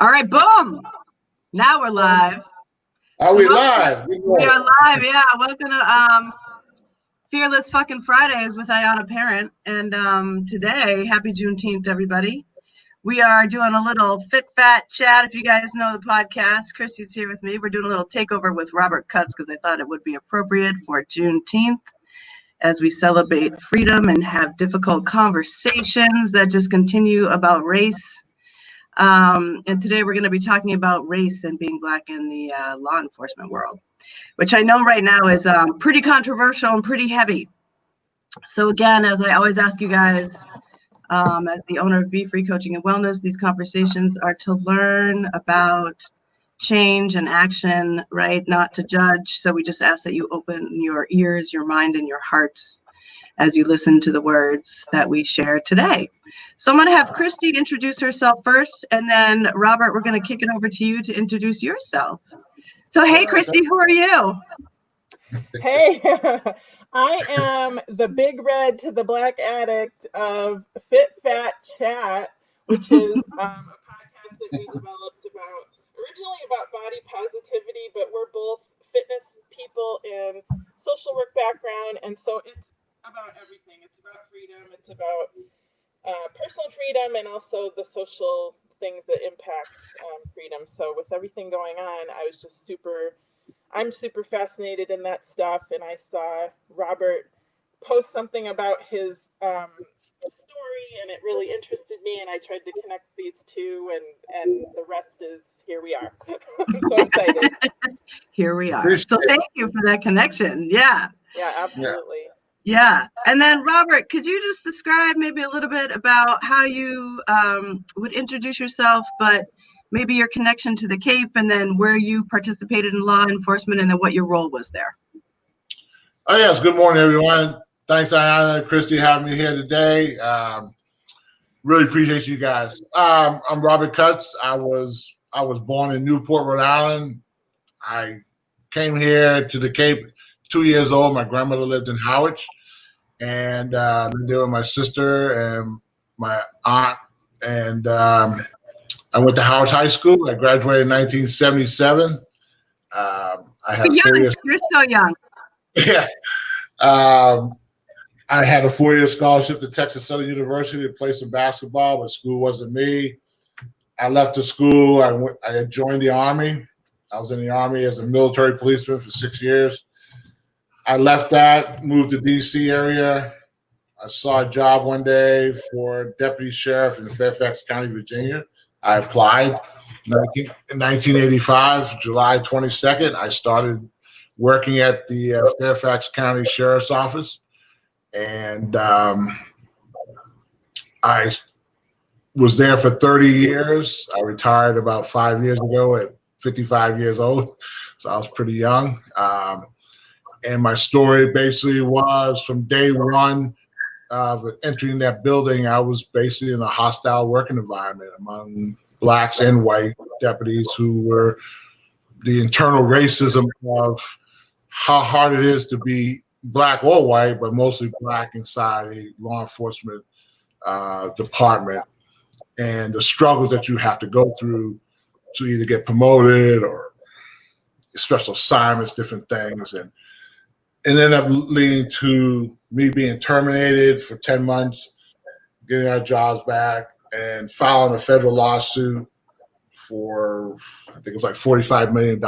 All right, boom. Now we're live. Are we live? We are live, yeah. Welcome to Fearless Fucking Fridays with Ayanna Parrent. And today, happy Juneteenth, everybody. We are doing a little Fit Phat Chat. If you guys know the podcast, Christy's here with me. We're doing a little takeover with Robert Cutts because I thought it would be appropriate for Juneteenth as we celebrate freedom and have difficult conversations that just continue about race. And today we're going to be talking about race and being Black in the law enforcement world, which I know right now is pretty controversial and pretty heavy. So again, as I always ask you guys, as the owner of Be Free Coaching and Wellness, these conversations are to learn about change and action, right? Not to judge. So we just ask that you open your ears, your mind, and your hearts as you listen to the words that we share today. So I'm going to have Christy introduce herself first, and then Robert, we're going to kick it over to you to introduce yourself. So hey, Christy, who are you? Hey, I am the big red to the black addict of Fit Phat Chat, which is a podcast that we developed originally about body positivity, but we're both fitness people in social work background, and so it's about everything. It's about freedom. It's about personal freedom and also the social things that impact freedom. So with everything going on, I'm super fascinated in that stuff. And I saw Robert post something about his story, and it really interested me. And I tried to connect these two, and the rest is here we are. I'm so excited. Here we are. So thank you for that connection. Yeah. Yeah, absolutely. Yeah. And then Robert, could you just describe maybe a little bit about how you would introduce yourself, but maybe your connection to the Cape, and then where you participated in law enforcement, and then what your role was there? Oh, yes. Good morning, everyone. Thanks, Ayanna and Christy, having me here today. Really appreciate you guys. I'm Robert Cutts. I was born in Newport, Rhode Island. I came here to the Cape 2 years old. My grandmother lived in Howard, and lived there with my sister and my aunt. And I went to Howard High School. I graduated in 1977. I had You're so young. Yeah. I had a 4-year scholarship to Texas Southern University to play some basketball, but school wasn't me. I left the school. I joined the Army. I was in the Army as a military policeman for 6 years. I left that, moved to D.C. area. I saw a job one day for deputy sheriff in Fairfax County, Virginia. I applied in 1985, July 22nd. I started working at the Fairfax County Sheriff's Office. And I was there for 30 years. I retired about 5 years ago at 55 years old. So I was pretty young. And my story basically was from day one of entering that building, I was basically in a hostile working environment among Blacks and white deputies who were the internal racism of how hard it is to be Black or white, but mostly Black inside a law enforcement department, and the struggles that you have to go through to either get promoted or special assignments, different things. And it ended up leading to me being terminated for 10 months, getting our jobs back, and filing a federal lawsuit for, I think it was like $45 million,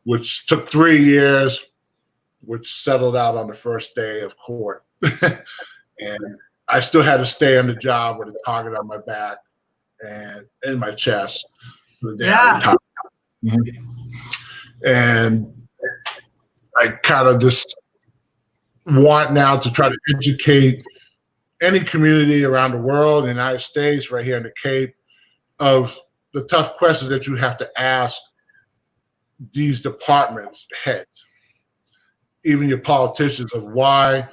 which took 3 years, which settled out on the first day of court. And I still had to stay on the job with a target on my back and in my chest. Yeah. And I kind of just want now to try to educate any community around the world, in the United States, right here in the Cape, of the tough questions that you have to ask these departments heads, even your politicians, of why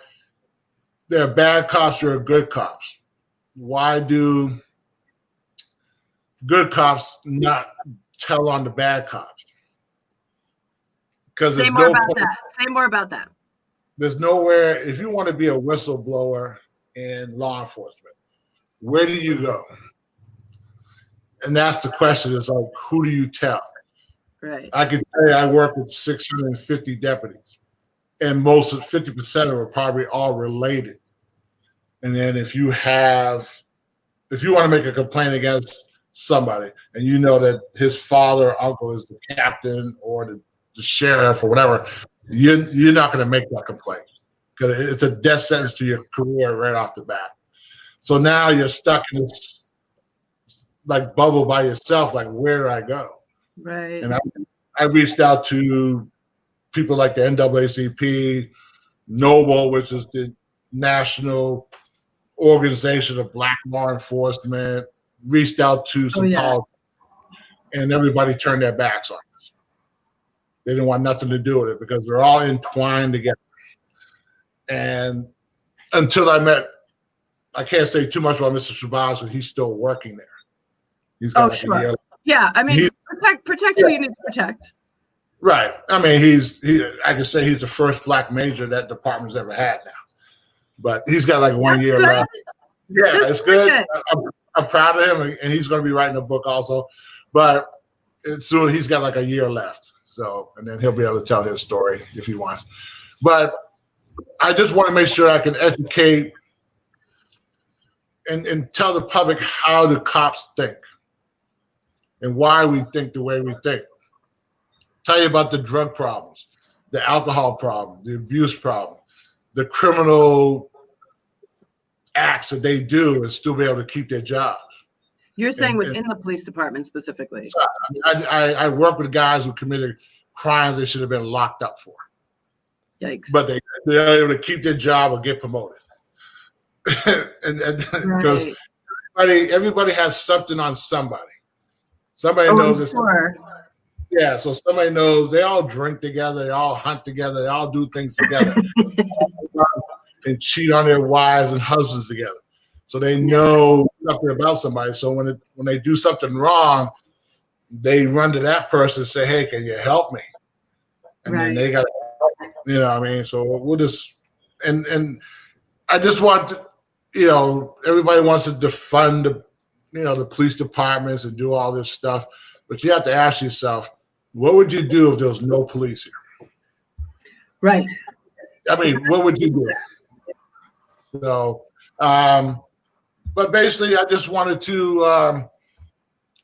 there are bad cops, there are good cops. Why do good cops not tell on the bad cops? Because Say more about that. There's nowhere, if you want to be a whistleblower in law enforcement, where do you go? And that's the question. It's like, who do you tell? Right. I can tell you I work with 650 deputies, and most of 50% of them are probably all related. And then if you want to make a complaint against somebody and you know that his father or uncle is the captain or the sheriff or whatever, you're not going to make that complaint because it's a death sentence to your career right off the bat. So now you're stuck in this like bubble by yourself, like where do I go? Right. And I reached out to people like the NAACP, NOBLE, which is the National Organization of Black Law Enforcement, reached out to some politicians, and everybody turned their backs on us. They didn't want nothing to do with it because they're all entwined together. And until I can't say too much about Mr. Shabazz, but he's still working there. He's got a year. Yeah, I mean, protect who you need to protect. Right. I mean, I can say he's the first black major that department's ever had now. But he's got like 1 year left. Yeah, it's good. I'm proud of him, and he's going to be writing a book also. But soon he's got like a year left. So, and then he'll be able to tell his story if he wants. But I just want to make sure I can educate and tell the public how the cops think and why we think the way we think. Tell you about the drug problems, the alcohol problem, the abuse problem, the criminal acts that they do and still be able to keep their jobs. You're saying within the police department specifically? I work with guys who committed crimes they should have been locked up for. Yikes. But they're able to keep their job or get promoted. Because everybody has something on somebody. Somebody knows this. Sure. Yeah, so somebody knows they all drink together, they all hunt together, they all do things together. And cheat on their wives and husbands together. So they know something about somebody. So when they do something wrong, they run to that person and say, hey, can you help me? And then they got to, you know what I mean? So we'll just, and I just want to, you know, everybody wants to defund the police departments and do all this stuff. But you have to ask yourself, what would you do if there was no police here? Right. I mean, what would you do? So, but basically, I just wanted to,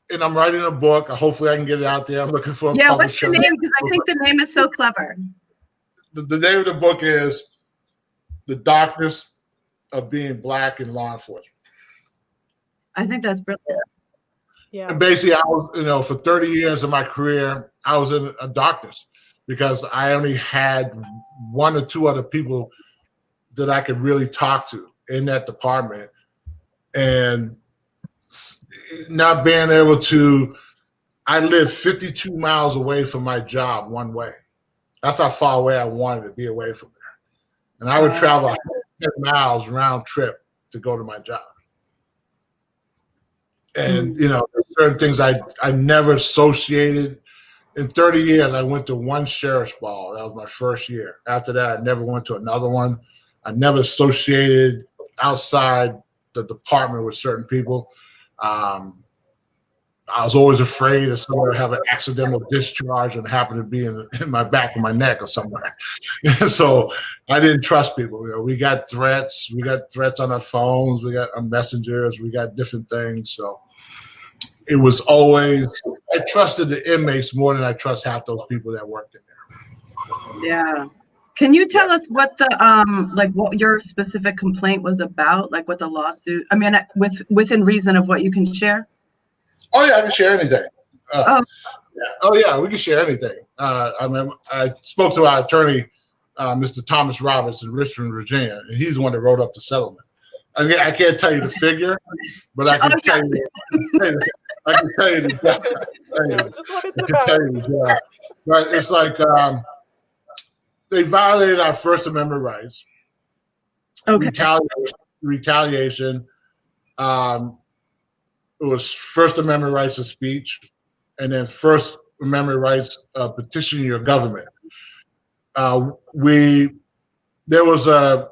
and I'm writing a book. Hopefully, I can get it out there. I'm looking for a publisher. What's the name? Because I think the name is so clever. The name of the book is The Darkness of Being Black in Law Enforcement. I think that's brilliant. Yeah. And basically, I was, for 30 years of my career, I was in a darkness because I only had one or two other people that I could really talk to in that department, and not being able to, I lived 52 miles away from my job one way. That's how far away I wanted to be away from there. And I would travel 10 miles round trip to go to my job. And, there's certain things I never associated. In 30 years, I went to one sheriff's ball. That was my first year. After that, I never went to another one. I never associated outside the department with certain people. I was always afraid that someone would have an accidental discharge and happen to be in my back of my neck or somewhere. So I didn't trust people. We got threats. We got threats on our phones. We got on messengers. We got different things. So it was always, I trusted the inmates more than I trust half those people that worked in there. Yeah. Can you tell us what the what your specific complaint was about? Like what the lawsuit? I mean, within reason of what you can share. Oh yeah, I can share anything. We can share anything. I spoke to our attorney, Mr. Thomas Roberts in Richmond, Virginia, and he's the one that wrote up the settlement. I can't tell you the figure, but I can tell you. I can tell you the. But it's like they violated our First Amendment rights. Okay. Retaliation. It was First Amendment rights of speech, and then First Amendment rights of petitioning your government. He was a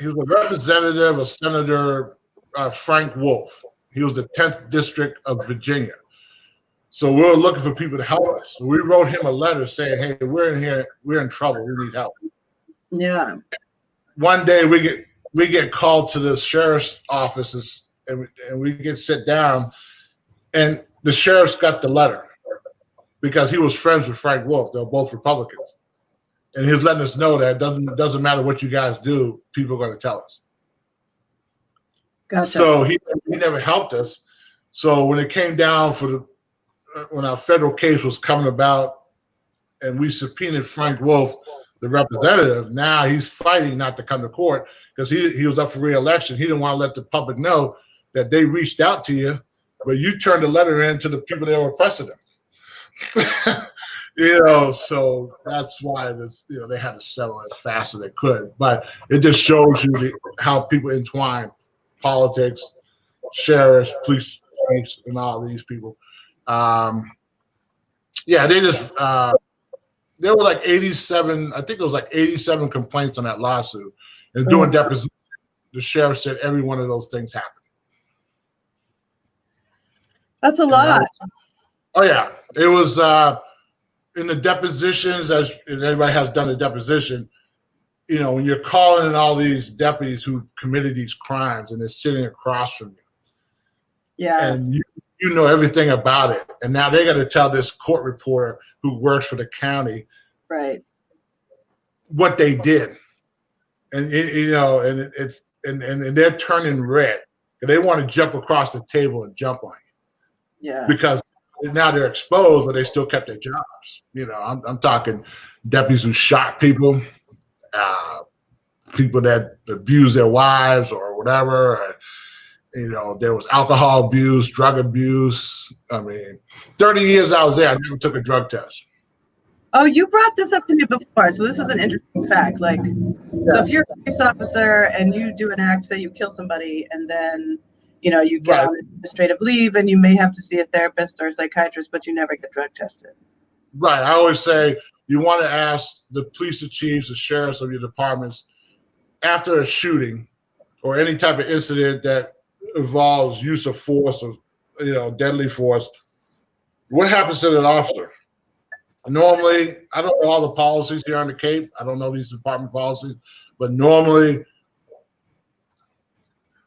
representative of Senator Frank Wolf. He was the 10th district of Virginia. So we were looking for people to help us. So we wrote him a letter saying, hey, we're in here, we're in trouble, we need help. Yeah. One day we get called to the sheriff's offices and we get sit down, and the sheriff's got the letter because he was friends with Frank Wolf. They're both Republicans. And he was letting us know that it doesn't matter what you guys do, people are going to tell us. Gotcha. So he never helped us. So when it came down when our federal case was coming about and we subpoenaed Frank Wolf, the representative, now he's fighting not to come to court because he was up for re-election. He didn't want to let the public know that they reached out to you, but you turned the letter in to the people that were pressing them. So that's why they had to settle as fast as they could. But it just shows you how people entwine politics, sheriffs, police chiefs, and all these people. There were like 87, I think it was like 87 complaints on that lawsuit. And during deposition, the sheriff said every one of those things happened. That's a lot. Oh yeah. It was in the depositions, as everybody has done a deposition, when you're calling in all these deputies who committed these crimes and they're sitting across from you. Yeah. And you know everything about it. And now they got to tell this court reporter who works for the county what they did. And and they're turning red. They want to jump across the table and jump on you. Yeah. Because now they're exposed, but they still kept their jobs. I'm talking deputies who shot people, people that abused their wives or whatever. There was alcohol abuse, drug abuse. 30 years I was there, I never took a drug test. Oh, you brought this up to me before, so this is an interesting fact. So if you're a police officer and you do an act, say you kill somebody, and then you get on administrative leave and you may have to see a therapist or a psychiatrist, but you never get drug tested. Right. I always say you want to ask the police chiefs, the sheriffs of your departments, after a shooting or any type of incident that involves use of force or deadly force, what happens to that officer? Normally, I don't know all the policies here on the Cape. I don't know these department policies, but normally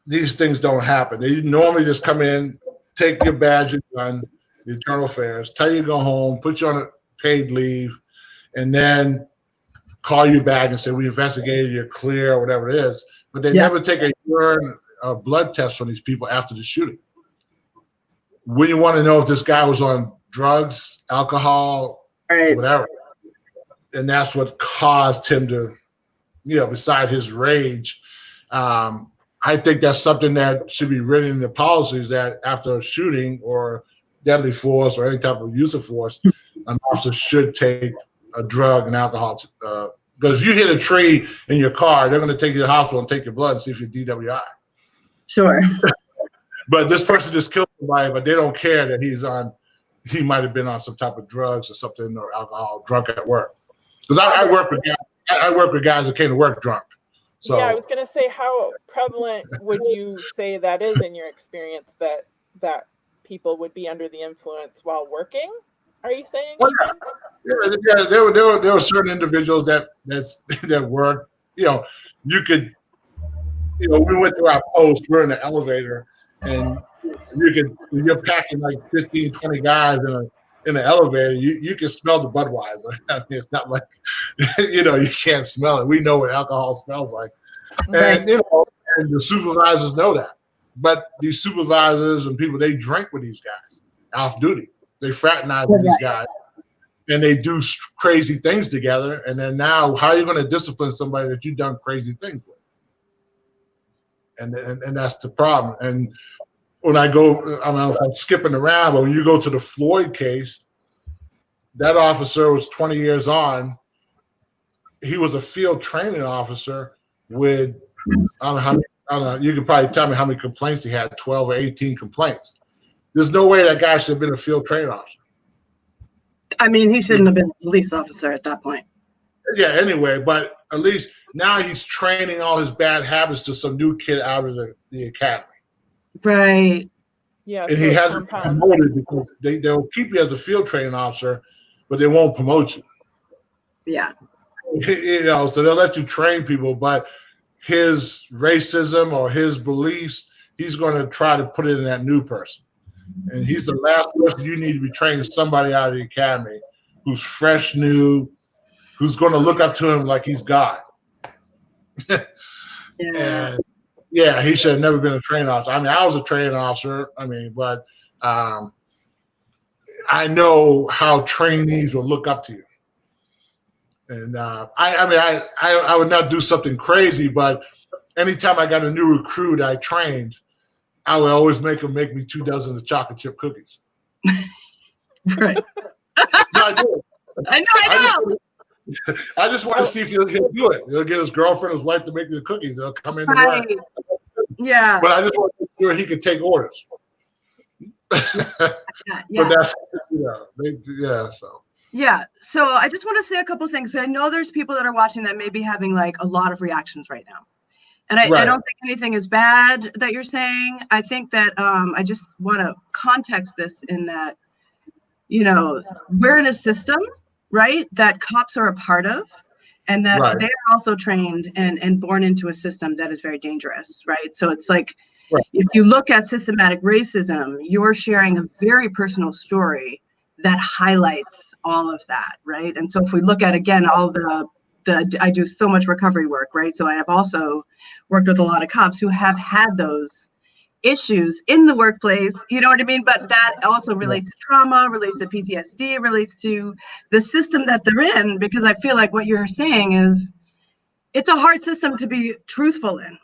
these things don't happen. They normally just come in, take your badge and gun, the internal affairs, tell you to go home, put you on a paid leave, and then call you back and say, we investigated, you're clear, or whatever it is. But they never take a urine or blood test from these people after the shooting. We want to know if this guy was on drugs, alcohol, whatever. And that's what caused him to, beside his rage. I think that's something that should be written in the policies, that after a shooting or deadly force or any type of use of force, an officer should take a drug and alcohol. Because if you hit a tree in your car, they're going to take you to the hospital and take your blood and see if you're DWI. Sure. But this person just killed somebody, but they don't care that he might have been on some type of drugs or something, or alcohol, drunk at work. Because I work with guys that came to work drunk. So yeah, I was going to say, how prevalent would you say that is in your experience, that people would be under the influence while working? Are you saying? Well, yeah, there were certain individuals that work. You could, we went through our post. We're in the elevator, and you're packing like 15, 20 guys in an elevator. You can smell the Budweiser. It's not like you can't smell it. We know what alcohol smells like, and and the supervisors know that. But these supervisors and people, they drink with these guys off duty. They fraternize with these guys, and they do crazy things together. And then now, how are you going to discipline somebody that you've done crazy things with? And that's the problem. And when I don't know if I'm skipping around, but when you go to the Floyd case, that officer was 20 years on. He was a field training officer with, I don't know, you can probably tell me how many complaints he had, 12 or 18 complaints. There's no way that guy should have been a field training officer. He shouldn't have been a police officer at that point. Yeah, anyway, but at least now he's training all his bad habits to some new kid out of the academy. Right. Yeah, And so he it hasn't compounds. promoted because they'll keep you as a field training officer, but they won't promote you. Yeah. You know, so they'll let you train people, but his racism or his beliefs, he's going to try to put it in that new person. And he's the last person you need to be training somebody out of the academy who's fresh, new, who's going to look up to him like he's God. Yeah. And yeah, he should have never been a training officer. I mean, I was a training officer. I mean, but I know how trainees will look up to you. And I would not do something crazy, but anytime I got a new recruit I trained, I would always make him make me 2 dozen of chocolate chip cookies. Right. No, I do. I know. I just want to see if he'll do it. He'll get his girlfriend, his wife to make the cookies. They'll come in to work. Yeah. But I just want to make sure he can take orders. Yeah. But that's, so. Yeah. So I just want to say a couple things. I know there's people that are watching that may be having like a lot of reactions right now. And I don't think anything is bad that you're saying. I think that I just want to context this in that, you know, we're in a system, right, that cops are a part of, and that they're also trained and born into a system that is very dangerous, right? So it's like, if you look at systematic racism, you're sharing a very personal story that highlights all of that, right? And so if we look at, again, all I do so much recovery work, right? So I have also worked with a lot of cops who have had those issues in the workplace, you know what I mean? But that also relates to trauma, relates to PTSD, relates to the system that they're in, because I feel like what you're saying is it's a hard system to be truthful in.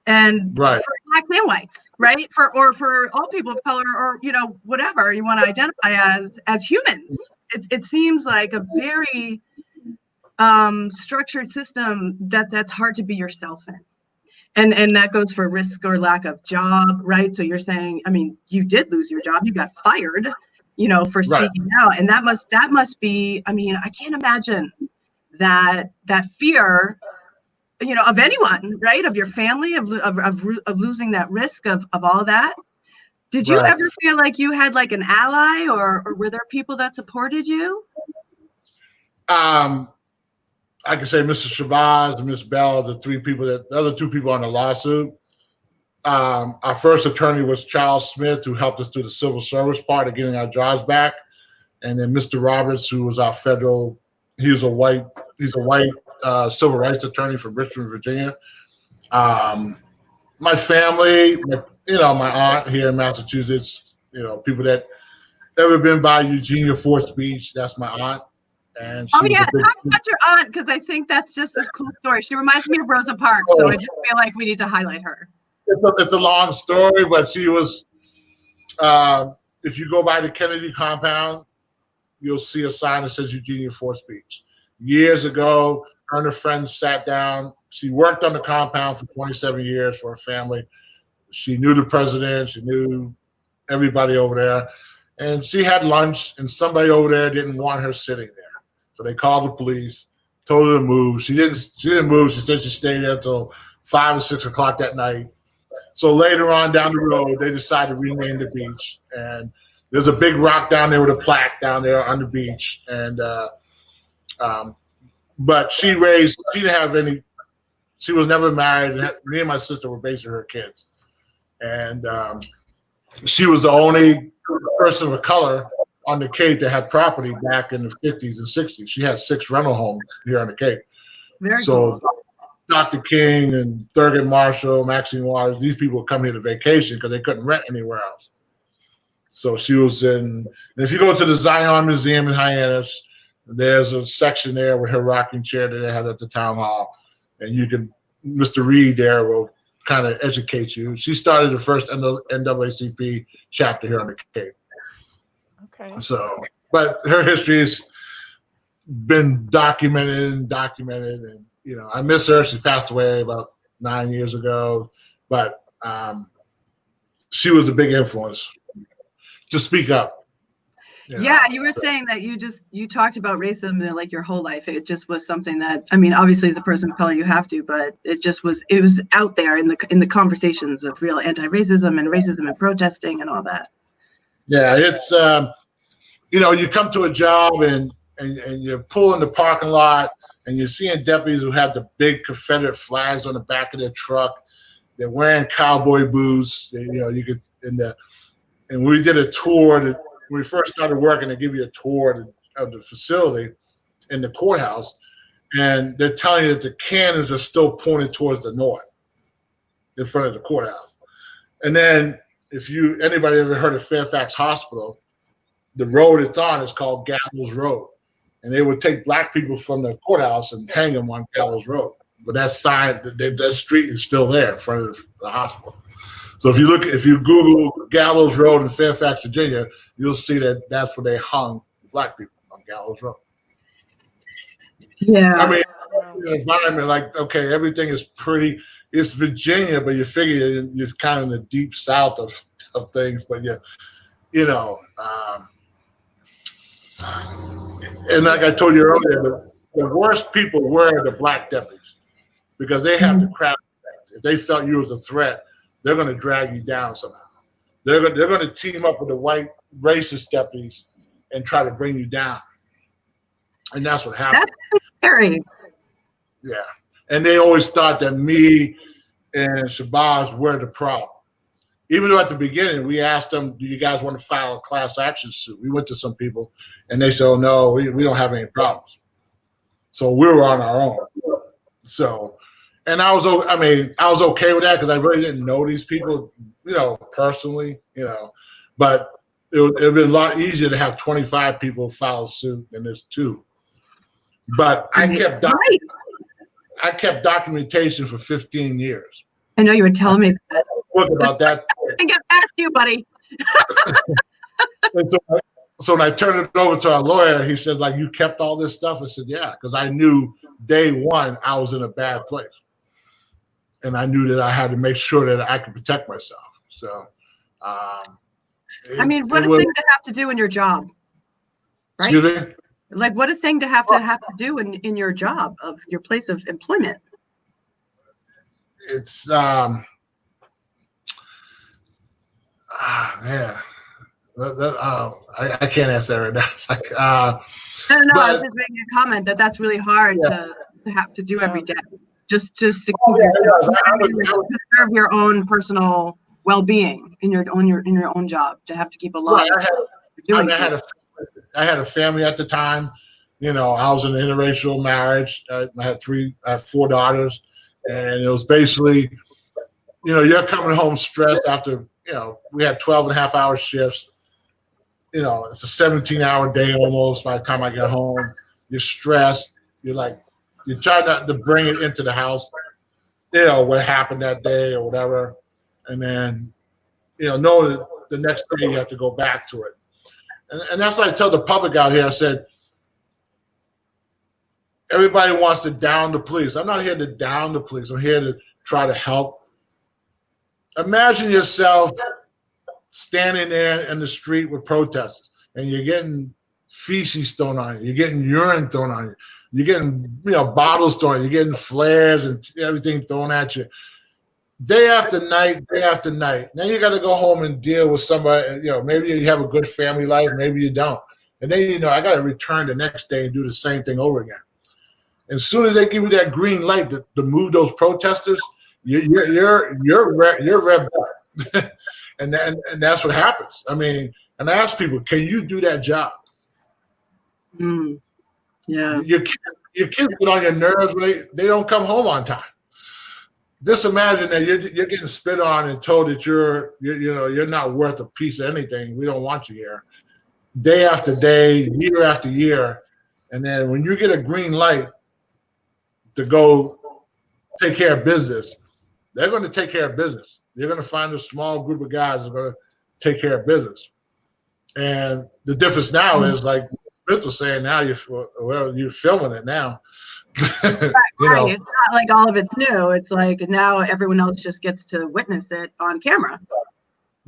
And for blacks and whites, right? For all people of color, or, you know, whatever you want to identify as humans. It seems like a very structured system that's hard to be yourself in. And that goes for risk or lack of job, right? So you're saying, I mean, you did lose your job, you got fired, you know, for speaking out. And that must be, I mean, I can't imagine that fear, you know, of anyone, right? Of your family, of losing that risk of all that. Did you ever feel like you had like an ally, or were there people that supported you? I can say Mr. Shabazz and Miss Bell, the other two people on the lawsuit. Our first attorney was Charles Smith, who helped us through the civil service part of getting our jobs back. And then Mr. Roberts, who was our he's a white civil rights attorney from Richmond, Virginia. My family, my aunt here in Massachusetts, you know, people that ever been by Eugenia Fort Beach, that's my aunt. And talk about your aunt, because I think that's just this cool story. She reminds me of Rosa Parks, so I just feel like we need to highlight her. It's a long story, but she was, if you go by the Kennedy compound, you'll see a sign that says Eugenia Fort Beach. Years ago, her and her friends sat down. She worked on the compound for 27 years for her family. She knew the president. She knew everybody over there. And she had lunch, and somebody over there didn't want her sitting there. So they called the police, told her to move. She didn't move. She said she stayed there until 5 or 6 o'clock that night. So later on down the road, they decided to rename the beach. And there's a big rock down there with a plaque down there on the beach. And but she didn't have any. She was never married. Me and my sister were basically her kids. And she was the only person of color on the Cape that had property back in the 50s and 60s. She had 6 rental homes here on the Cape. Very cool. Dr. King and Thurgood Marshall, Maxine Waters, these people would come here to vacation because they couldn't rent anywhere else. So she was and if you go to the Zion Museum in Hyannis, there's a section there with her rocking chair that they had at the town hall. And Mr. Reed there will kind of educate you. She started the first NAACP chapter here on the Cape. Okay. So, but her history has been documented, and you know, I miss her. She passed away about 9 years ago, but she was a big influence to speak up. Yeah, you were saying that you talked about racism like your whole life. It just was something that, I mean, obviously as a person of color you have to, but it was out there in the conversations of real anti-racism and racism and protesting and all that. Yeah, it's you come to a job and you pull in the parking lot and you're seeing deputies who have the big Confederate flags on the back of their truck. They're wearing cowboy boots. And we did a tour. When we first started working, they give you a tour of the facility in the courthouse, and they're telling you that the cannons are still pointed towards the north in front of the courthouse. And then anybody ever heard of Fairfax Hospital, the road it's on is called Gallows Road. And they would take black people from the courthouse and hang them on Gallows Road. But that sign, that street is still there in front of the hospital. So if you Google Gallows Road in Fairfax, Virginia, you'll see that that's where they hung black people, on Gallows Road. Yeah. I mean, the environment, like, okay, everything is pretty. It's Virginia, but you figure you're kind of in the deep south of things. But and like I told you earlier, the worst people were the black deputies because they have the crap. If they felt you was a threat, they're going to drag you down somehow. They're going to team up with the white racist deputies and try to bring you down. And that's what happened. That's scary. Yeah. And they always thought that me and Shabazz were the problem. Even though at the beginning we asked them, do you guys want to file a class action suit? We went to some people and they said, oh, no, we don't have any problems. So we were on our own. So, and I was okay with that because I really didn't know these people, personally, but it would have been a lot easier to have 25 people file a suit than this 2. But I kept documentation for 15 years. I know you were telling me that. What about that? I can get past you, buddy. So when I turned it over to our lawyer, he said, like, you kept all this stuff? I said, yeah, because I knew day one I was in a bad place. And I knew that I had to make sure that I could protect myself. So, what a thing to have to do in your job, right? Excuse me? Like, what a thing to have to do in your job of your place of employment. It's I can't answer that right now. It's like, no, I was just making a comment that's really hard to have to do every day. Just to keep preserve your own personal well-being in your own job, to have to keep a law. I had a family at the time. I was in an interracial marriage. I had 4 daughters, and it was basically, you're coming home stressed after, we had 12.5-hour shifts. It's a 17-hour day almost by the time I got home. You're stressed. You try not to bring it into the house, what happened that day or whatever. And then, know that the next day you have to go back to it. And that's what I tell the public out here. I said, everybody wants to down the police. I'm not here to down the police. I'm here to try to help. Imagine yourself standing there in the street with protesters and you're getting feces thrown on you. You're getting urine thrown on you. You're getting, bottles thrown on you. You're getting flares and everything thrown at you. Day after night. Now you got to go home and deal with somebody. Maybe you have a good family life. Maybe you don't. And then, I got to return the next day and do the same thing over again. As soon as they give you that green light to move those protesters, you're red back. and that's what happens. I mean, and I ask people, can you do that job? Yeah. Your kids get on your nerves when they don't come home on time. Just imagine that you're getting spit on and told that you're not worth a piece of anything. We don't want you here. Day after day, year after year, and then when you get a green light to go take care of business, they're going to take care of business. You're going to find a small group of guys that are going to take care of business. And the difference now is, like Smith was saying, now you're filming it now. Right. It's not like all of it's new. It's like now everyone else just gets to witness it on camera.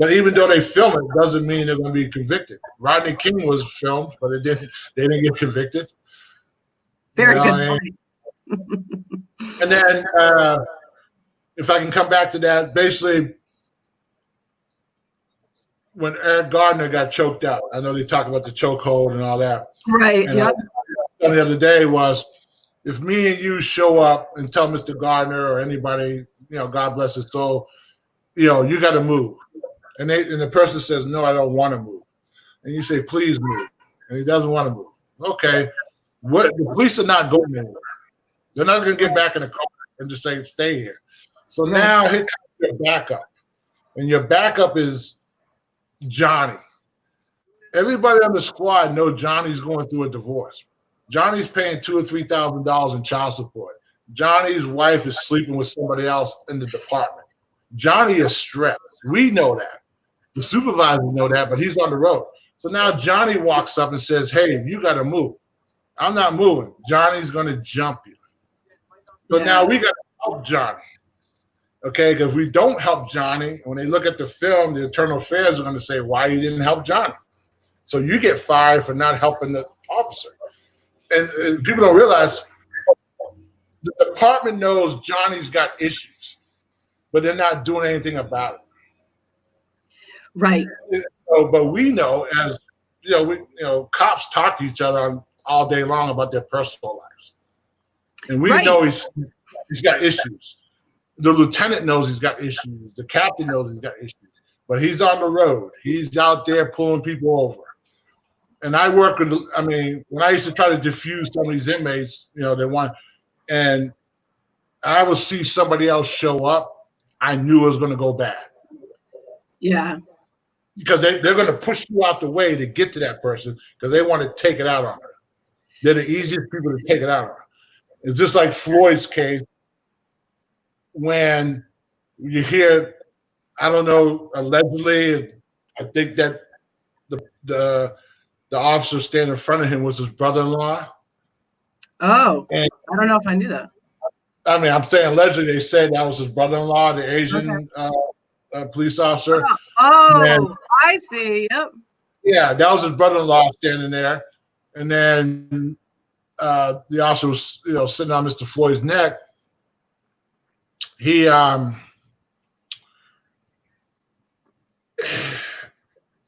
But even though they film it, doesn't mean they're going to be convicted. Rodney King was filmed, but they didn't get convicted. Very You know, good point. and then if I can come back to that, basically when Eric Gardner got choked out, I know they talk about the chokehold and all that. Right. And Yep. the other day was, if me and you show up and tell Mr. Gardner or anybody, God bless his soul, you got to move. And the person says, no, I don't want to move. And you say, please move. And he doesn't want to move. Okay. The police are not going anywhere. They're not going to get back in the car and just say, stay here. So now here comes your backup. And your backup is Johnny. Everybody on the squad know Johnny's going through a divorce. Johnny's paying $2,000 or $3,000 in child support. Johnny's wife is sleeping with somebody else in the department. Johnny is stressed. We know that. The supervisors know that, but he's on the road. So now Johnny walks up and says, hey, you got to move. I'm not moving. Johnny's going to jump you. So now we got to help Johnny. Okay, because if we don't help Johnny, when they look at the film, the internal affairs are going to say, why you didn't help Johnny? So you get fired for not helping the officer. And people don't realize the department knows Johnny's got issues, but they're not doing anything about it. Right. So, but we know, as cops talk to each other all day long about their personal lives, and we know he's got issues. The lieutenant knows he's got issues. The captain knows he's got issues. But he's on the road. He's out there pulling people over. And I work with, when I used to try to diffuse some of these inmates, and I would see somebody else show up, I knew it was going to go bad. Yeah. Because they're going to push you out the way to get to that person because they want to take it out on her. They're the easiest people to take it out on. It's just like Floyd's case. When you hear, I don't know, allegedly, I think that the officer standing in front of him was his brother-in-law. Oh, and I don't know if I knew that. I'm saying allegedly they said that was his brother-in-law, the Asian police officer. Oh, I see. Yep. Yeah, that was his brother-in-law standing there. And then the officer was, sitting on Mr. Floyd's neck. He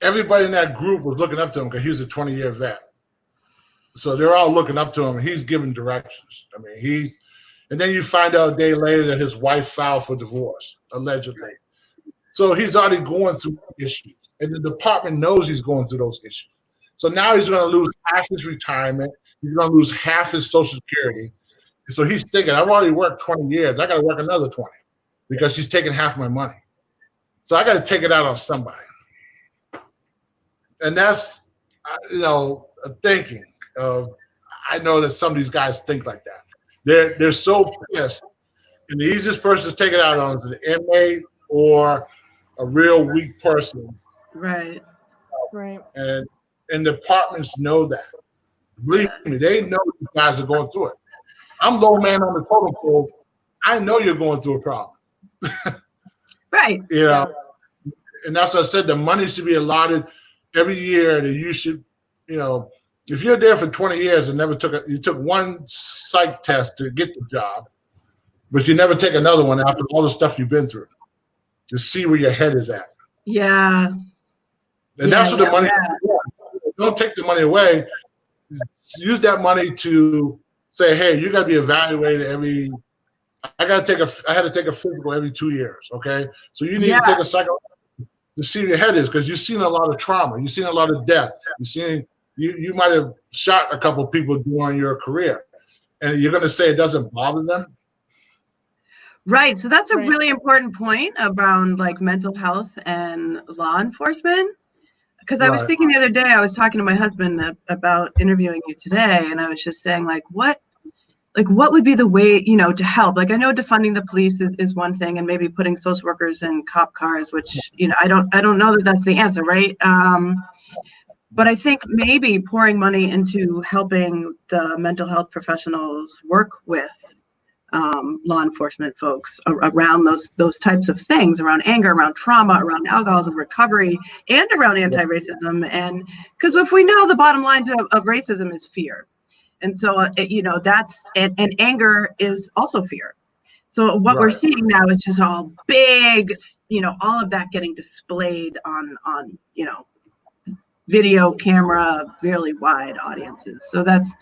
everybody in that group was looking up to him because he was a 20-year vet. So they're all looking up to him. He's giving directions. And then you find out a day later that his wife filed for divorce, allegedly. So he's already going through issues. And the department knows he's going through those issues. So now he's going to lose half his retirement. He's going to lose half his Social Security. So he's thinking, I've already worked 20 years. I got to work another 20 because she's taking half my money. So I got to take it out on somebody. And that's, a thinking of, I know that some of these guys think like that. They're so pissed. And the easiest person to take it out on is an inmate or a real weak person. Right. And departments know that. Believe me, they know you guys are going through it. I'm low man on the totem pole. I know you're going through a problem. Right. And that's what I said. The money should be allotted every year that you should, if you're there for 20 years and you took one psych test to get the job, but you never take another one after all the stuff you've been through to see where your head is at. Yeah. And that's what the money is. Don't take the money away. Use that money to say, hey, you got to be evaluated I had to take a physical every 2 years. Okay. So you need to take a psycho to see where your head is because you've seen a lot of trauma. You've seen a lot of death. You might have shot a couple people during your career and you're going to say it doesn't bother them. Right. So that's a really important point around like mental health and law enforcement. Because I was thinking the other day, I was talking to my husband about interviewing you today, and I was just saying, what would be the way, to help? Like, I know defunding the police is one thing, and maybe putting social workers in cop cars, which, I don't know that that's the answer, right? But I think maybe pouring money into helping the mental health professionals work with law enforcement folks around those types of things, around anger, around trauma, around alcoholism recovery, and around anti-racism. And because if we know the bottom line of racism is fear, and so that's and anger is also fear. So what we're seeing now is just all big, all of that getting displayed on video camera, really wide audiences. So that's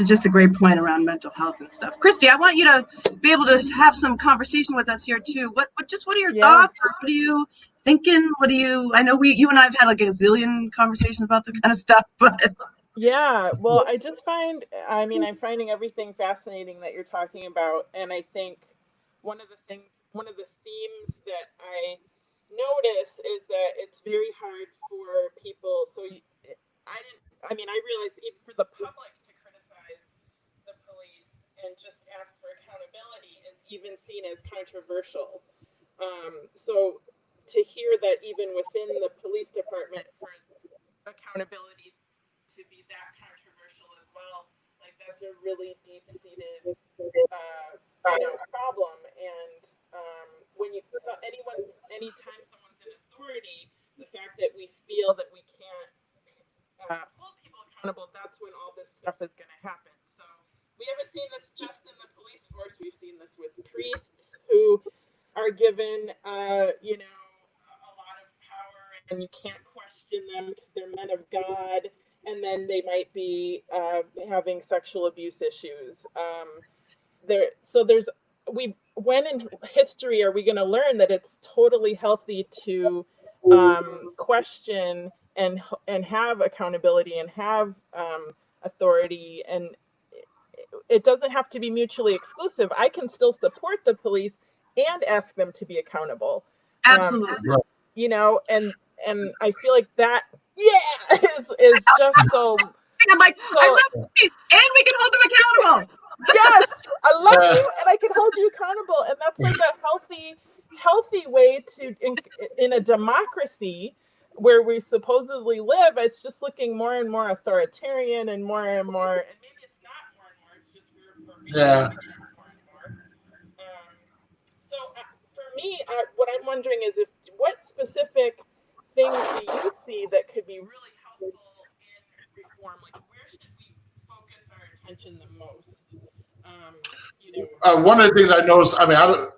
just a great point around mental health and stuff. Christy, I want you to be able to have some conversation with us here too. What are your thoughts? What are you thinking? I know you and I have had like a zillion conversations about this kind of stuff, but. Yeah, well, I'm finding everything fascinating that you're talking about. And I think one of the themes that I notice is that it's very hard for people. I realized even for the public to criticize the police and just ask for accountability is even seen as controversial. So to hear that even within the police department for accountability to be that controversial as well, like that's a really deep-seated problem. And anytime someone's in authority, the fact that we feel that we can't hold people accountable, that's when all this stuff is going to happen. So we haven't seen this just in the police force. We've seen this with priests who are given a lot of power, and you can't question them because they're men of God, and then they might be having sexual abuse issues. When in history are we going to learn that it's totally healthy to question and have accountability and have authority, and it doesn't have to be mutually exclusive. I can still support the police and ask them to be accountable. Absolutely. And I feel like that is just so. I'm like, I love police, and we can hold them accountable. Yes, I love you, and I can hold you accountable, and that's like a healthy way to in a democracy where we supposedly live. It's just looking more and more authoritarian and more, and maybe it's not more and more. It's just we're more and more. So for me, what I'm wondering is what specific things do you see that could be really helpful in reform? Like, where should we focus our attention the most? One of the things I noticed, I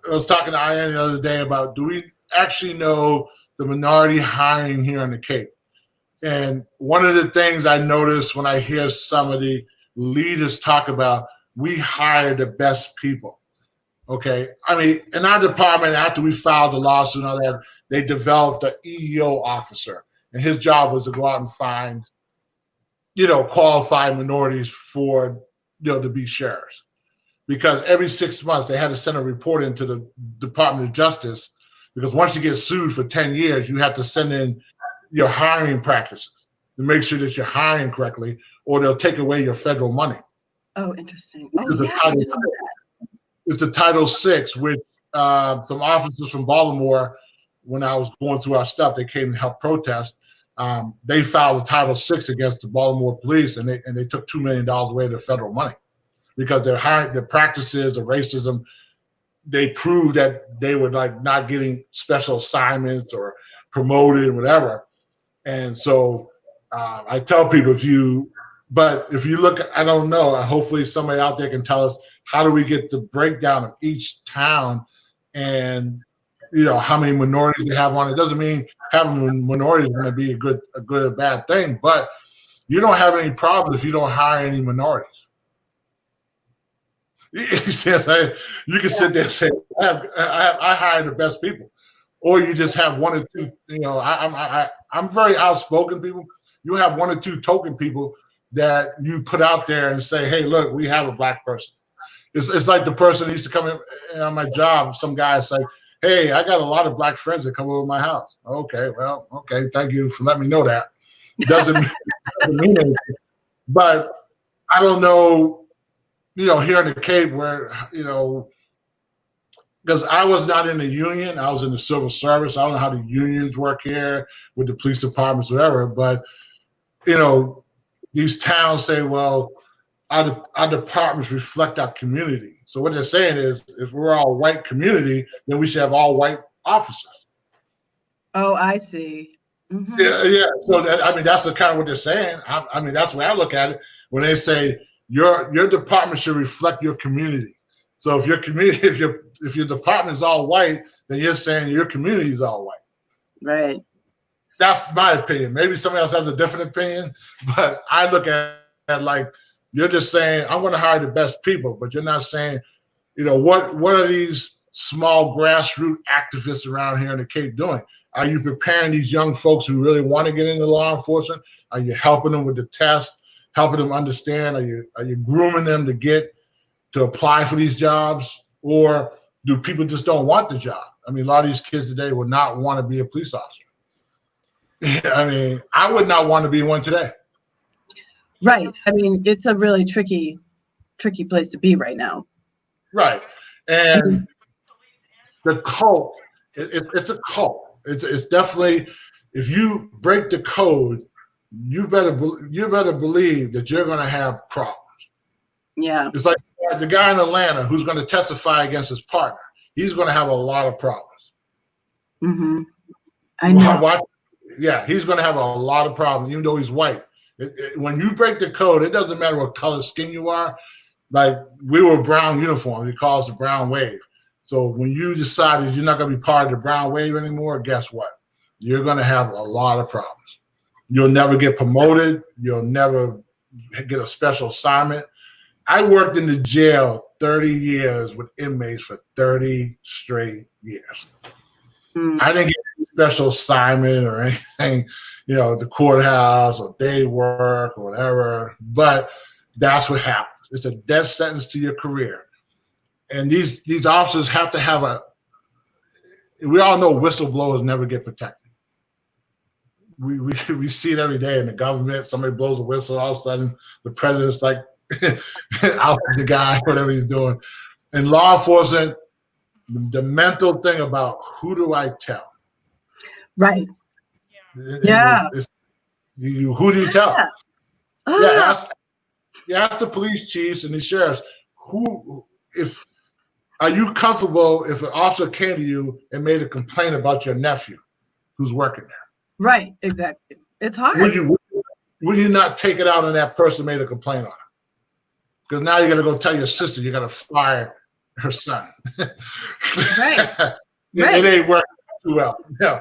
was talking to Ayanna the other day about, do we actually know the minority hiring here in the Cape? And one of the things I notice when I hear some of the leaders talk about, we hire the best people. Okay. In our department, after we filed the lawsuit and all that, they developed an EEO officer, and his job was to go out and find, qualified minorities for, to be sheriffs. Because every 6 months they had to send a report into the Department of Justice, because once you get sued for 10 years, you have to send in your hiring practices to make sure that you're hiring correctly, or they'll take away your federal money. Oh, interesting. It's a Title VI, which some officers from Baltimore, when I was going through our stuff, they came to help protest. They filed a Title VI against the Baltimore police, and they took $2 million away of their federal money, because their practices of racism, they proved that they were like not getting special assignments or promoted or whatever. And so I tell people, if you look, I don't know, hopefully somebody out there can tell us, how do we get the breakdown of each town and how many minorities they have on it? It doesn't mean having minorities is going to be a good or bad thing, but you don't have any problems if you don't hire any minorities. You can sit there and say, I hire the best people, or you just have one or two. I'm very outspoken people. You have one or two token people that you put out there and say, hey, look, we have a black person. It's like the person who used to come in on my job. Some guy say, hey, I got a lot of black friends that come over my house. Okay, thank you for letting me know that. It doesn't mean anything. But I don't know, here in the Cape where, because I was not in the union, I was in the civil service. I don't know how the unions work here with the police departments, whatever. But, these towns say, well, our departments reflect our community. So what they're saying is, if we're all white community, then we should have all white officers. Oh, I see. Mm-hmm. Yeah. So that's the kind of what they're saying. I mean, that's the way I look at it. When they say your department should reflect your community. So if your community, if your department is all white, then you're saying your community is all white. Right. That's my opinion. Maybe somebody else has a different opinion, but I look at it like you're just saying, I'm going to hire the best people, but you're not saying, what are these small grassroots activists around here in the Cape doing? Are you preparing these young folks who really want to get into law enforcement? Are you helping them with the test, helping them understand? Are you grooming them to apply for these jobs? Or do people just don't want the job? I mean, a lot of these kids today would not want to be a police officer. I mean, I would not want to be one today. Right. I mean, it's a really tricky place to be right now. Right. And the cult, it's a cult. It's definitely, if you break the code, you better believe that you're going to have problems. Yeah. It's like the guy in Atlanta who's going to testify against his partner. He's going to have a lot of problems. Mm-hmm. I know. Yeah, he's going to have a lot of problems, even though he's white. When you break the code, it doesn't matter what color skin you are. Like, we were brown uniform. He calls the brown wave. So when you decided you're not going to be part of the brown wave anymore, guess what? You're going to have a lot of problems. You'll never get promoted. You'll never get a special assignment. I worked in the jail 30 years with inmates for 30 straight years. I didn't get any special assignment or anything, the courthouse or day work or whatever, but that's what happens. It's a death sentence to your career. And these officers have to have we all know whistleblowers never get protected. We see it every day in the government. Somebody blows a whistle, all of a sudden the president's like, ousting the guy, whatever he's doing. In law enforcement, the mental thing about who do I tell? Right. Yeah. Who do you tell? Yeah. Ask the police chiefs and the sheriffs, are you comfortable if an officer came to you and made a complaint about your nephew who's working there? Right, exactly. It's hard. Would you not take it out on that person who made a complaint on him? Because now you're going to go tell your sister you're going to fire her son. Right. It ain't working too well. Yeah.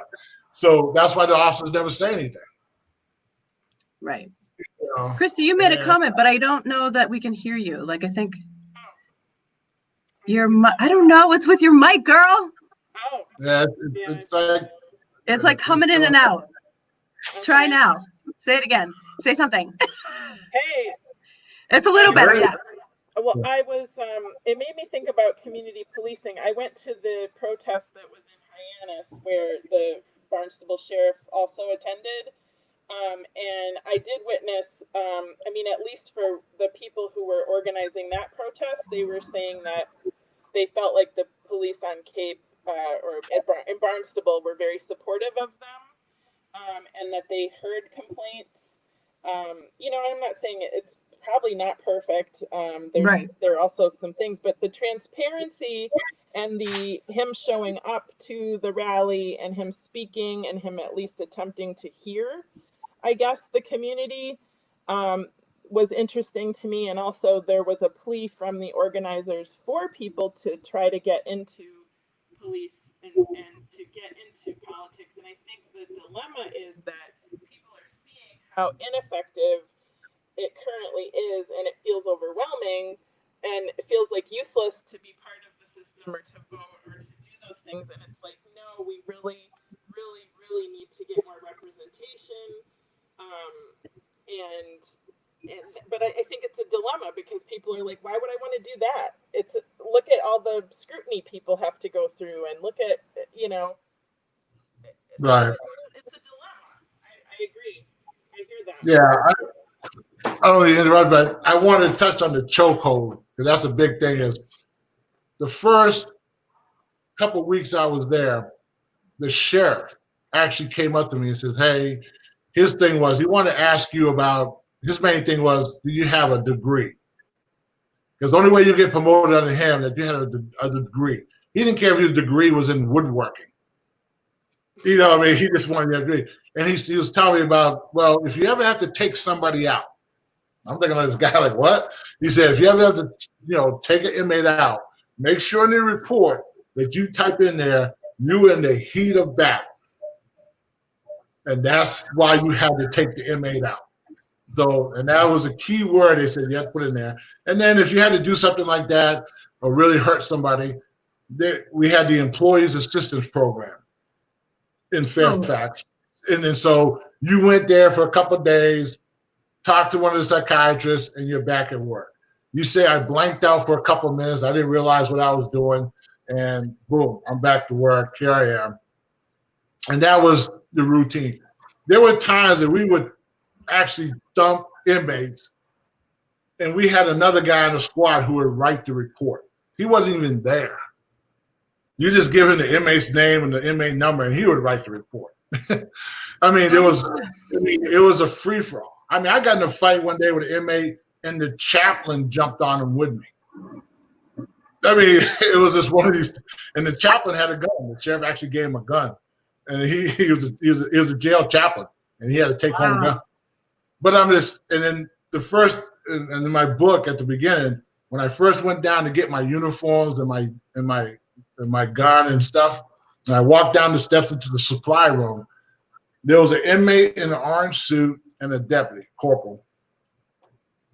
So that's why the officers never say anything. Right. Christy, you made a comment, but I don't know that we can hear you. Like, I think I don't know what's with your mic, girl. Oh. Yeah, it's like coming in and out. Okay. Try now. Say it again. Say something. Hey. It's a little better, yeah. Well, it made me think about community policing. I went to the protest that was in Ayanna, where the Barnstable sheriff also attended. And I did witness, at least for the people who were organizing that protest, they were saying that they felt like the police on Cape in Barnstable were very supportive of them, and that they heard complaints. I'm not saying it's probably not perfect. There are also some things, but the transparency and him showing up to the rally and him speaking and him at least attempting to hear, I guess, the community was interesting to me. And also there was a plea from the organizers for people to try to get into police and to get into politics. And I think the dilemma is that people are seeing how ineffective it currently is, and it feels overwhelming, and it feels like useless to be part of the system or to vote or to do those things. And it's like, no, we really, really, really need to get more representation. But I think it's a dilemma because people are like, why would I want to do that? Look at all the scrutiny people have to go through, and look at, right. It's a dilemma. I agree. I hear that. Yeah. I don't want to interrupt, but I want to touch on the chokehold because that's a big thing. Is the first couple of weeks I was there, the sheriff actually came up to me and says, "Hey," his thing was he wanted to ask you about. His main thing was, do you have a degree? Because the only way you get promoted under him that you had a degree. He didn't care if your degree was in woodworking. You know what I mean? He just wanted your degree. And he was telling me about, well, if you ever have to take somebody out, I'm thinking of this guy like, what? He said, if you ever have to, take an inmate out, make sure in the report that you type in there, you in the heat of battle. And that's why you had to take the inmate out. So, and that was a key word they said you have to put in there. And then if you had to do something like that or really hurt somebody, we had the Employees Assistance Program in Fairfax. And then so you went there for a couple of days, talked to one of the psychiatrists, and you're back at work. You say, I blanked out for a couple of minutes. I didn't realize what I was doing. And boom, I'm back to work. Here I am. And that was the routine. There were times that we would actually dump inmates, and we had another guy in the squad who would write the report. He wasn't even there. You just give him the inmate's name and the inmate number, and he would write the report. I mean, it was a free-for-all. I mean, I got in a fight one day with an inmate, and the chaplain jumped on him with me. I mean, it was just one of these, and the chaplain had a gun. The sheriff actually gave him a gun, and he was a jail chaplain, and he had to take home a gun. But and then the first, and in my book at the beginning, when I first went down to get my uniforms and my gun and stuff, and I walked down the steps into the supply room, there was an inmate in an orange suit and a deputy, corporal.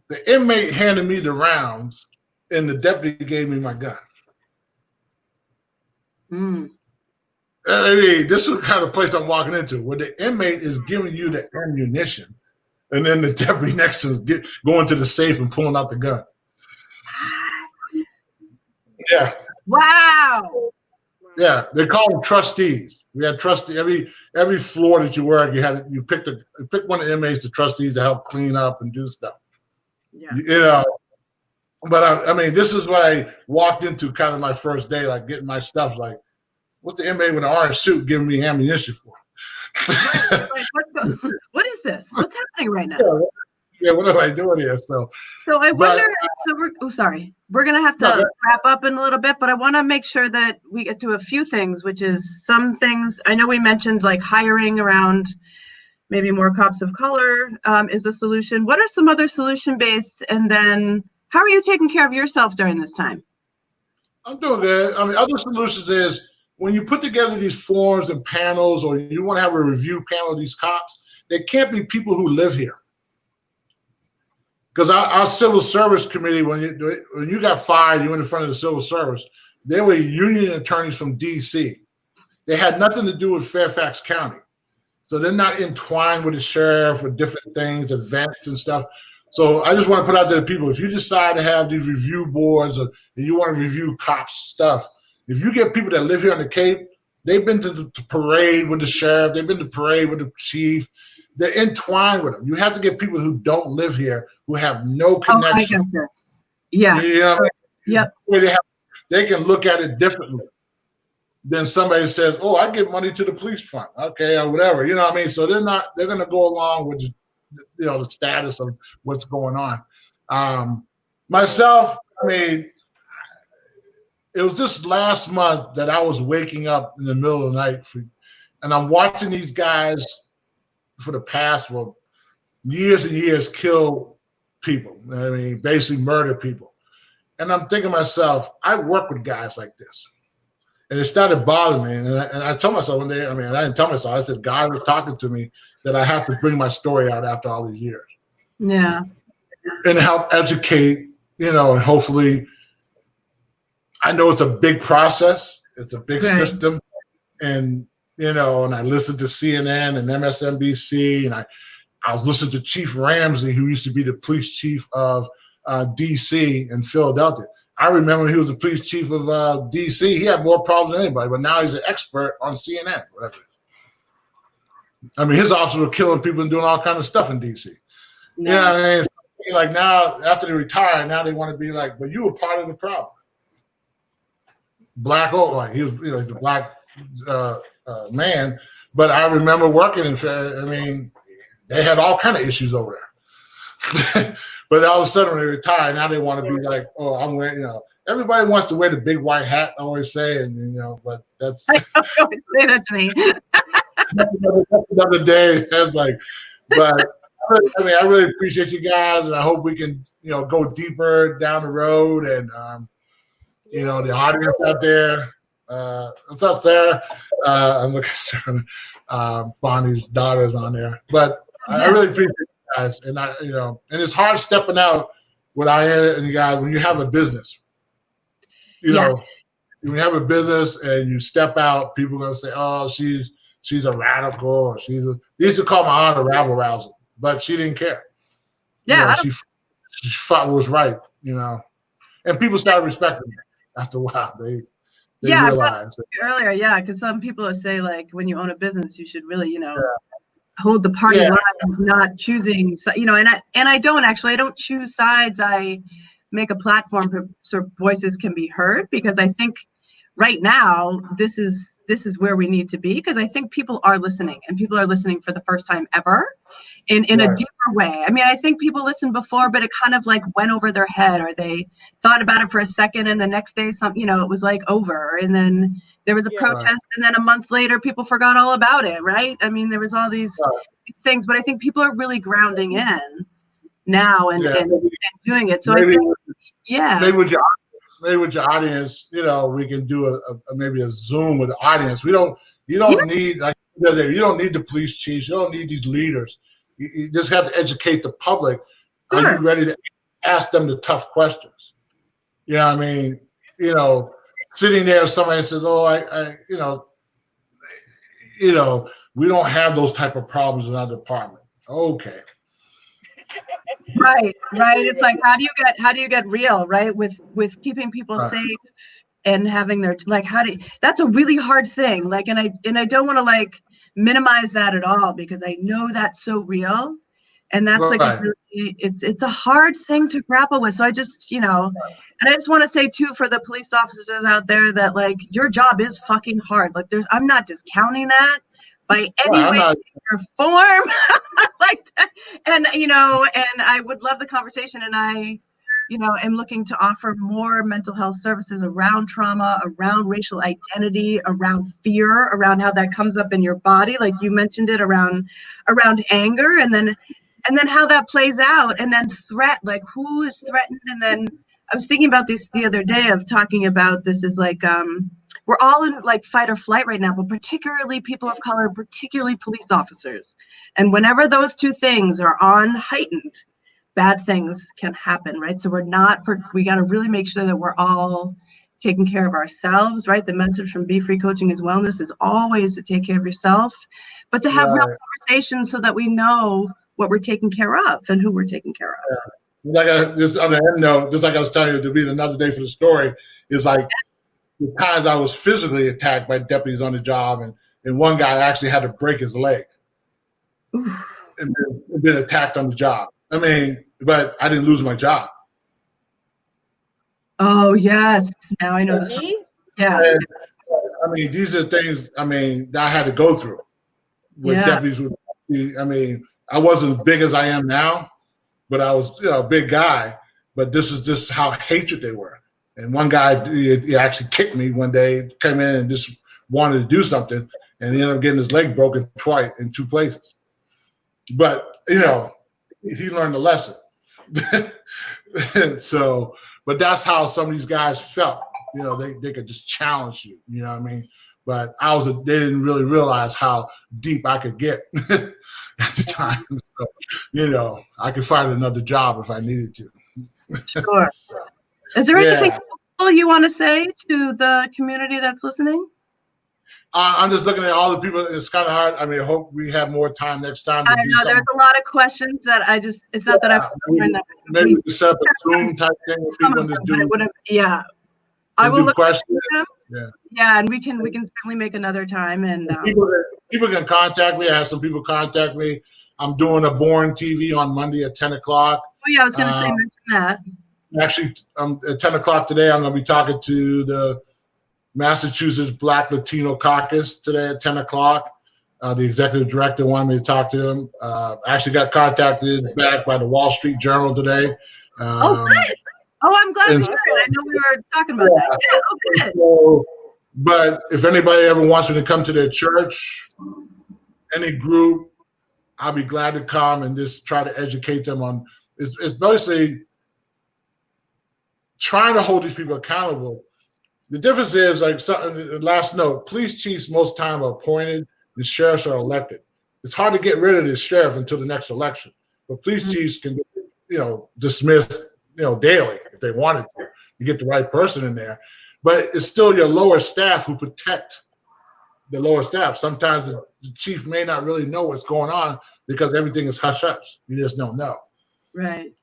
The inmate handed me the rounds, and the deputy gave me my gun. I mean, this is the kind of place I'm walking into, where the inmate is giving you the ammunition, and then the deputy next to us going to the safe and pulling out the gun. Yeah. Wow. Yeah, they call them trustees. We had trustees every floor that you work. You picked one of the inmates, the trustees, to help clean up and do stuff. Yeah. But I mean, this is what I walked into kind of my first day, like getting my stuff. Like, what's the inmate with an orange suit giving me ammunition for? What is this? What's happening right now? Yeah, what am I doing here? So I wonder. We're gonna have to wrap up in a little bit, but I want to make sure that we get to a few things, which is some things. I know we mentioned like hiring around maybe more cops of color is a solution. What are some other solution-based? And then how are you taking care of yourself during this time? I'm doing good. I mean, other solutions is when you put together these forums and panels, or you want to have a review panel of these cops, they can't be people who live here. Because our civil service committee, when you got fired, you went in front of the civil service, they were union attorneys from D.C. They had nothing to do with Fairfax County. So they're not entwined with the sheriff or different things, events and stuff. So I just want to put out there to people, if you decide to have these review boards or you want to review cops stuff, if you get people that live here on the Cape, they've been to the parade with the sheriff, they've been to parade with the chief, they're entwined with them. You have to get people who don't live here, who have no connection. Oh, I gotcha. Yeah. You know, yep. They can look at it differently than somebody says, oh, I give money to the police fund. Okay, or whatever. You know what I mean? So they're going to go along with, the status of what's going on. Myself, I mean, it was just last month that I was waking up in the middle of the night and I'm watching these guys for the past, years and years kill people. I mean, basically murder people. And I'm thinking to myself, I work with guys like this. And it started bothering me. And I told myself one day, I didn't tell myself, I said, God was talking to me that I have to bring my story out after all these years. Yeah. And help educate, and hopefully, I know it's a big process. It's a big system. And, and I listened to CNN and MSNBC, and I was listening to Chief Ramsey, who used to be the police chief of D.C. and Philadelphia. I remember he was the police chief of D.C. He had more problems than anybody, but now he's an expert on CNN. Whatever. I mean, his officers were killing people and doing all kinds of stuff in D.C. Yeah. You know what I mean? Like now, after they retire, now they want to be like, but you were part of the problem. Black or white. He was, he's a black man. But I remember working in, they had all kind of issues over But all of a sudden when they retire, now they want to be like, oh, I'm wearing, everybody wants to wear the big white hat, I always say, and but that's I always say that to me. another day. That's like, but I really appreciate you guys, and I hope we can, go deeper down the road, and the audience out there. What's up, Sarah? I'm looking at Bonnie's daughter's on there, but I really appreciate you guys, and and it's hard stepping out with Ayanna and you guys when you have a business. When you have a business and you step out, people are gonna say, "Oh, she's a radical," or they used to call my aunt a rabble rouser, but she didn't care. Yeah, she fought what was right, and people started respecting her after a while. They realized earlier, because some people say like when you own a business, you should really, hold the party line, not choosing, and I don't actually. I don't choose sides. I make a platform so voices can be heard, because I think right now this is where we need to be, because I think people are listening, and people are listening for the first time ever in a deeper way. I mean, I think people listened before, but it kind of like went over their head, or they thought about it for a second, and the next day it was like over, and then there was a protest, and then a month later people forgot all about it, right? I mean, there was all these things, but I think people are really grounding in now and doing it. So maybe, I think, maybe with your audience, we can do maybe a Zoom with the audience. You don't need, like you don't need the police chiefs. You don't need these leaders. You just have to educate the public. Sure. Are you ready to ask them the tough questions? You know what I mean? Sitting there, somebody says, "Oh, we don't have those type of problems in our department." Okay. Right. It's like, how do you get real, right? With keeping people safe and having their, like, that's a really hard thing. Like, and I don't want to like minimize that at all, because I know that's so real, and that's like it's a hard thing to grapple with. So I just, and I just want to say too, for the police officers out there, that like your job is fucking hard. Like I'm not discounting that by any way or form. Like that. And and I would love the conversation, and I am looking to offer more mental health services around trauma, around racial identity, around fear, around how that comes up in your body, like you mentioned it, around anger, and then how that plays out, and then threat, like who is threatened. And then I was thinking about this the other day, of talking about this is like we're all in like fight or flight right now, but particularly people of color, particularly police officers. And whenever those two things are on heightened, bad things can happen, right? So we got to really make sure that we're all taking care of ourselves, right? The message from Be Free Coaching is Wellness is always to take care of yourself, but to have real conversations so that we know what we're taking care of and who we're taking care of. Like just on the end note, just like I was telling you, to be another day for the story, is like the times I was physically attacked by deputies on the job, and one guy actually had to break his leg and been attacked on the job. I mean, but I didn't lose my job. Oh yes, now I know this. Yeah. And, I mean, these are things. I mean, that I had to go through with deputies. I mean, I wasn't as big as I am now, but I was, a big guy. But this is just how hatred they were. And one guy, he actually kicked me one day, came in and just wanted to do something, and he ended up getting his leg broken twice in 2 places. But he learned the lesson. So, but that's how some of these guys felt. They could just challenge you. You know what I mean? But they didn't really realize how deep I could get at the time. So, I could find another job if I needed to. Sure. Is there anything you want to say to the community that's listening? I'm just looking at all the people. It's kind of hard. I mean, I hope we have more time next time. I know there's a lot of questions that it's not that I'm. Maybe we can set up a Zoom type thing with people and just do. I will look at them. Yeah, and we can certainly make another time. And people can contact me. I have some people contact me. I'm doing a Born TV on Monday at 10 o'clock. Oh yeah, I was going to say mention that. Actually, at 10 o'clock today, I'm going to be talking to the Massachusetts Black Latino Caucus today at 10 o'clock. The executive director wanted me to talk to him. Actually got contacted back by the Wall Street Journal today. Good. Oh, I'm glad to hear it. I know we were talking about that. Yeah, good. So, but if anybody ever wants me to come to their church, any group, I'll be glad to come and just try to educate them on. It's basically trying to hold these people accountable. The difference is, like, last note, police chiefs most time are appointed, the sheriffs are elected. It's hard to get rid of the sheriff until the next election, but police chiefs can, dismiss, daily if they wanted to. You get the right person in there, but it's still your lower staff who protect the lower staff. Sometimes the chief may not really know what's going on because everything is hush hush. You just don't know. Right.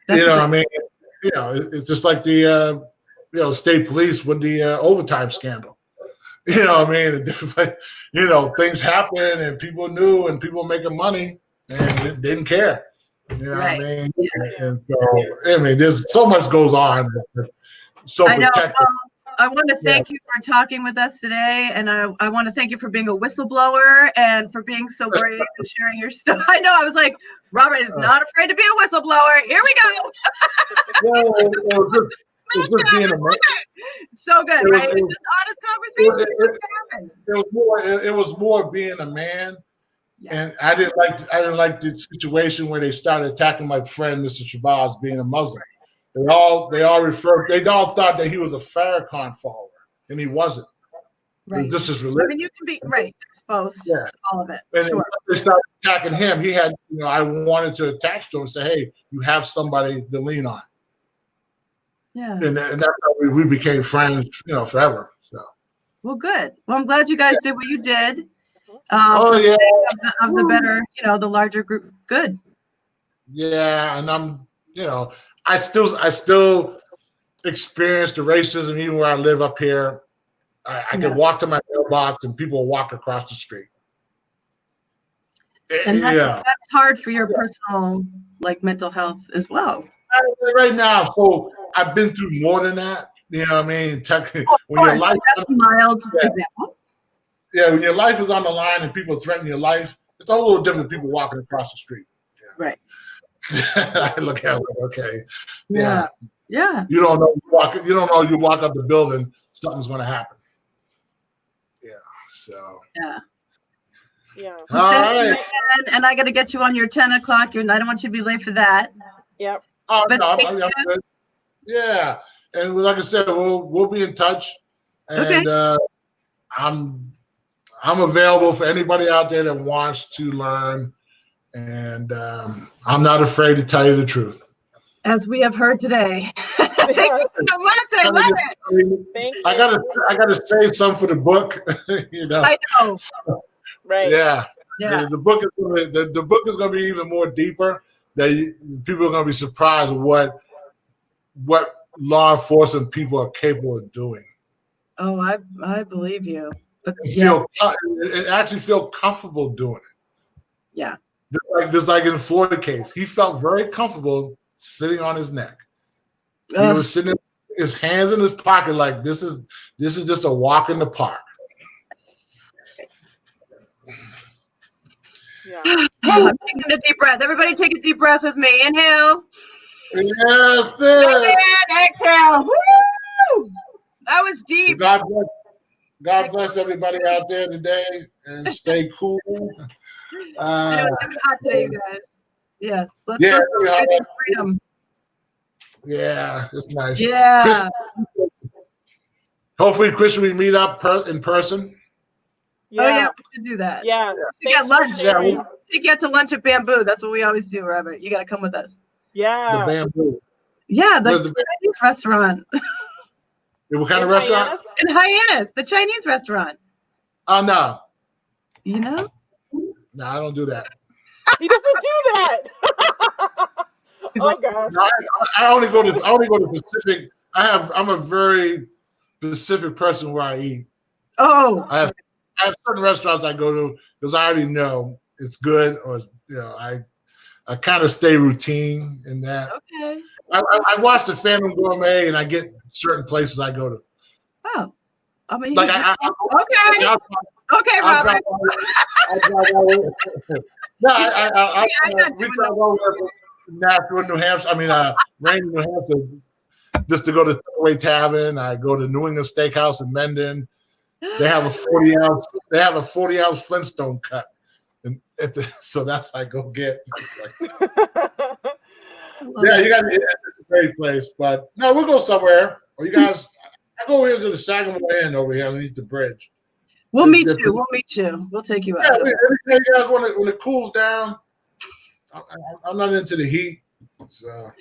I mean, it's just like the state police with the overtime scandal. What I mean? A different, things happen and people knew and people making money and didn't care. What I mean? And so, there's so much goes on. So I know. protected. I want to thank you for talking with us today, and I want to thank you for being a whistleblower and for being so brave and sharing your story. I know. I was like, Robert is not afraid to be a whistleblower. Here we go. Just being a man. So good, right? It was just honest conversation. It was more being a man, and I didn't like the situation where they started attacking my friend Mr. Shabazz being a Muslim. They all thought that he was a Farrakhan follower, and he wasn't. Right. This is religion. I mean, you can be right. It's both. Yeah. All of it. And sure. They started attacking him. He had, I wanted to attach to him and say, hey, you have somebody to lean on. Yeah. And that's how we became friends, forever. So. Well, good. Well, I'm glad you guys did what you did. Of the better, the larger group. Good. Yeah, and I'm, I still experience the racism even where I live up here. I could walk to my mailbox and people walk across the street. And that's hard for your personal, mental health as well. Right now, so I've been through more than that. You know what I mean? When your life, that's a mild example. Yeah, when your life is on the line and people threaten your life, it's a little different than people walking across the street. Yeah. Right. I look at it like, okay. Yeah. You don't know you walk up the building, something's gonna happen. Yeah. So Yeah. All right. And I gotta get you on your 10 o'clock. I don't want you to be late for that. Yep. Oh, no, I'm good. Yeah. And like I said, we'll be in touch. And I'm available for anybody out there that wants to learn. And I'm not afraid to tell you the truth. As we have heard today. Thank you so much. I love it. Thank you. I gotta save some for the book. I know. So, right. Yeah. The book is gonna be even more deeper. That people are gonna be surprised at what law enforcement people are capable of doing. Oh, I believe you. But actually feel comfortable doing it. Yeah. Just like in the Floyd case, he felt very comfortable sitting on his neck. He was sitting, his hands in his pocket, like this is just a walk in the park. Yeah. I'm taking a deep breath. Everybody, take a deep breath with me. Inhale. Yes, sir. And exhale. Woo! That was deep. God bless everybody out there today, and stay cool. I know it's hot today, you guys. Yes. Let's Yeah, go freedom. Yeah, it's nice. Yeah. Hopefully, Christy, we meet up in person. Yeah. Oh, yeah, we should do that. Yeah. We got lunch. Yeah, we'll take you out to lunch at Bamboo. That's what we always do, Robert. You got to come with us. Yeah. The Bamboo. Yeah, the Chinese restaurant. What kind of restaurant? Hyannis? In Hyannis, the Chinese restaurant. Oh, no. You know? No, I don't do that. He doesn't do that. Oh gosh. No, I only go to Pacific. I'm a very specific person where I eat. Oh. I have certain restaurants I go to because I already know it's good, or I kind of stay routine in that. Okay. I watch the Phantom Gourmet and I get certain places I go to. Oh. I mean, Like Okay, I'll Robert. drive over. No, not we doing drive over to Nashua, New Hampshire. I mean, Rain, New Hampshire, just to go to Away Tavern. I go to New England Steakhouse in Mendon. They have a 40-ounce. They have a 40-ounce Flintstone cut, and so that's what I go get. It's like, yeah, you got it's a great place, but no, we'll go somewhere. Or you guys, I go over here to the Sagamore Inn over here underneath the bridge. We'll meet you. We'll meet you. We'll take you out. Yeah, everything you guys want when it cools down. I'm not into the heat. So.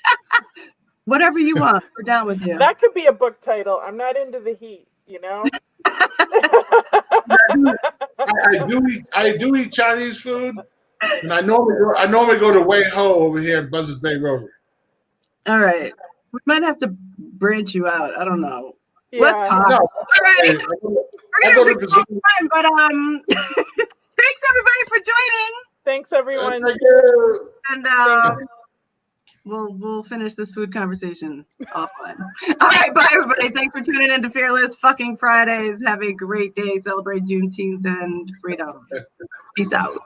Whatever you want, we're down with you. That could be a book title. I'm not into the heat, you know. I do eat Chinese food, and I normally go to Wei Ho over here in Buzzards Bay Rotary. All right, we might have to branch you out. I don't know. Yeah. Let's talk. No, All right, we're gonna reach time, but thanks everybody for joining. Thanks everyone. Thank you. And we'll finish this food conversation offline. All right, bye everybody. Thanks for tuning in to Fearless Fucking Fridays. Have a great day. Celebrate Juneteenth and freedom. Peace out.